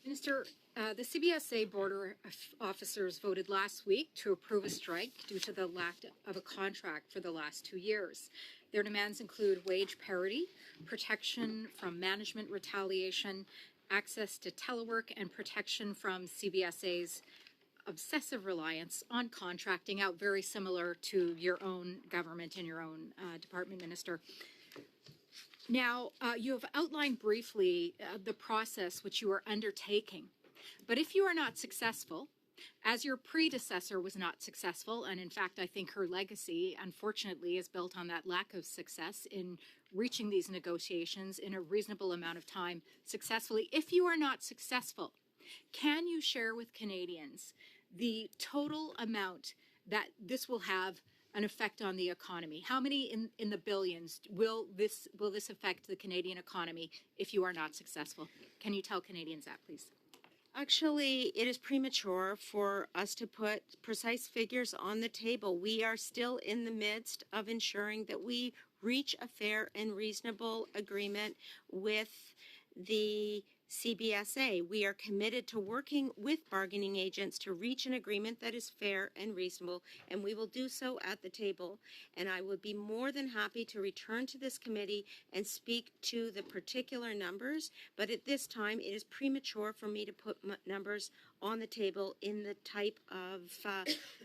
Minister, the CBSA border officers voted last week to approve a strike due to the lack of a contract for the last 2 years. Their demands include wage parity, protection from management retaliation, access to telework, and protection from CBSA's obsessive reliance on contracting out, very similar to your own government and your own department, Minister. Now, you have outlined briefly the process which you are undertaking. But if you are not successful, as your predecessor was not successful, and in fact, I think her legacy, unfortunately, is built on that lack of success in reaching these negotiations in a reasonable amount of time successfully. If you are not successful, can you share with Canadians the total amount that this will have an effect on the economy? How many in the billions will this affect the Canadian economy if you are not successful? Can you tell Canadians that, please? Actually, it is premature for us to put precise figures on the table. We are still in the midst of ensuring that we reach a fair and reasonable agreement with the CBSA. We are committed to working with bargaining agents to reach an agreement that is fair and reasonable, and we will do so at the table. And I would be more than happy to return to this committee and speak to the particular numbers, but at this time it is premature for me to put numbers on the table in the type of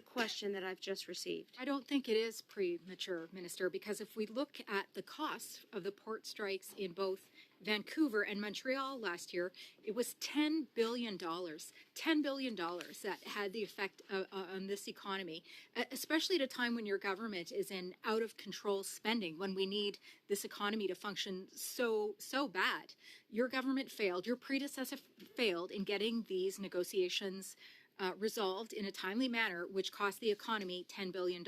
question that I've just received. I don't think it is premature, Minister, because if we look at the costs of the port strikes in both Vancouver and Montreal last year, it was $10 billion. $10 billion that had the effect on this economy, especially at a time when your government is in out of control spending, when we need this economy to function so bad. Your government failed, your predecessor failed in getting these negotiations resolved in a timely manner, which cost the economy $10 billion.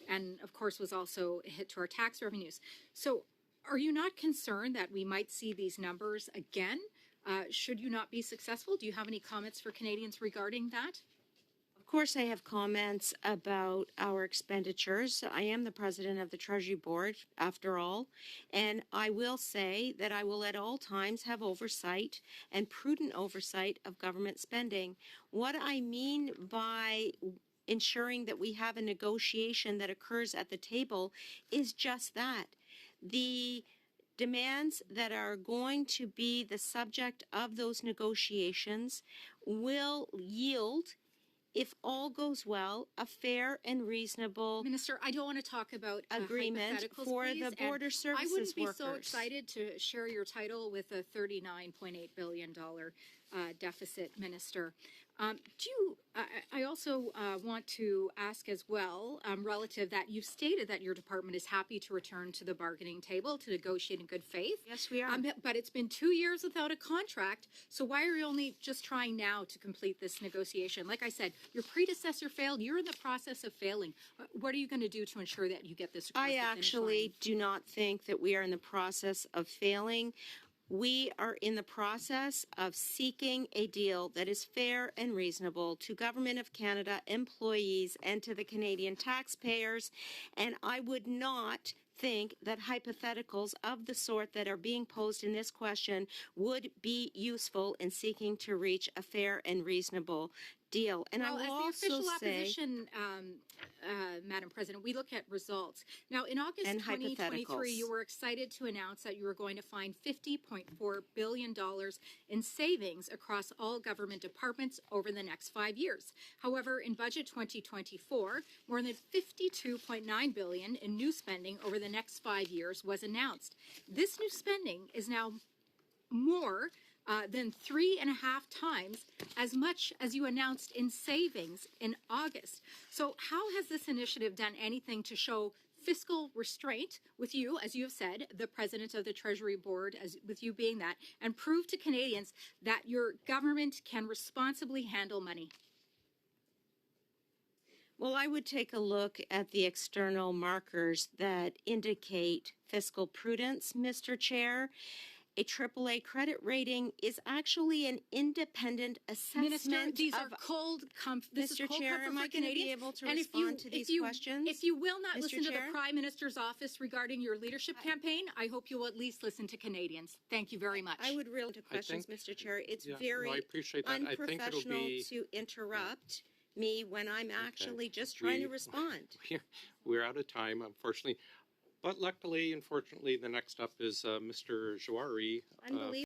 And of course was also a hit to our tax revenues. So are you not concerned that we might see these numbers again? Should you not be successful? Do you have any comments for Canadians regarding that? Of course, I have comments about our expenditures. I am the president of the Treasury Board, after all, and I will say that I will at all times have oversight and prudent oversight of government spending. What I mean by ensuring that we have a negotiation that occurs at the table is just that. The demands that are going to be the subject of those negotiations will yield, if all goes well, a fair and reasonable Minister, I don't want to talk about agreement for please, the border services I wouldn't be workers. so excited to share your title with a $39.8 billion deficit, Minister. I also want to ask as well, relative that you've stated that your department is happy to return to the bargaining table to negotiate in good faith. Yes, we are. But it's been 2 years without a contract, so why are you only just trying now to complete this negotiation? Like I said, your predecessor failed. You're in the process of failing. What are you going to do to ensure that you get this across the finish line? I actually do not think that we are in the process of failing. We are in the process of seeking a deal that is fair and reasonable to Government of Canada employees and to the Canadian taxpayers. And I would not think that hypotheticals of the sort that are being posed in this question would be useful in seeking to reach a fair and reasonable deal. And well, I will as the also official say, opposition, Madam President, we look at results. Now, in August 2023, you were excited to announce that you were going to find $50.4 billion in savings across all government departments over the next 5 years. However, in Budget 2024, more than $52.9 billion in new spending over the next 5 years was announced. This new spending is now more than 3.5 times as much as you announced in savings in August. So how has this initiative done anything to show fiscal restraint with you, as you have said, the president of the Treasury Board, as with you being that, and prove to Canadians that your government can responsibly handle money? Well, I would take a look at the external markers that indicate fiscal prudence, Mr. Chair. A AAA credit rating is actually an independent assessment Minister, these of are cold comfort. This Mr. is cold Chair, comfort am I for going to be Canadians. able to And respond to these questions? If you will not Mr. listen to Chair? the Prime Minister's office regarding your leadership campaign, I hope you will at least listen to Canadians. Thank you very much. I would really to questions, think- Mr. Chair. It's Yeah, no, very I appreciate that. I think it'll unprofessional be. to interrupt me when I'm actually just trying to We- respond. We're out of time, unfortunately. But luckily, unfortunately, the next up is Mr. Jouari. Unbelievable.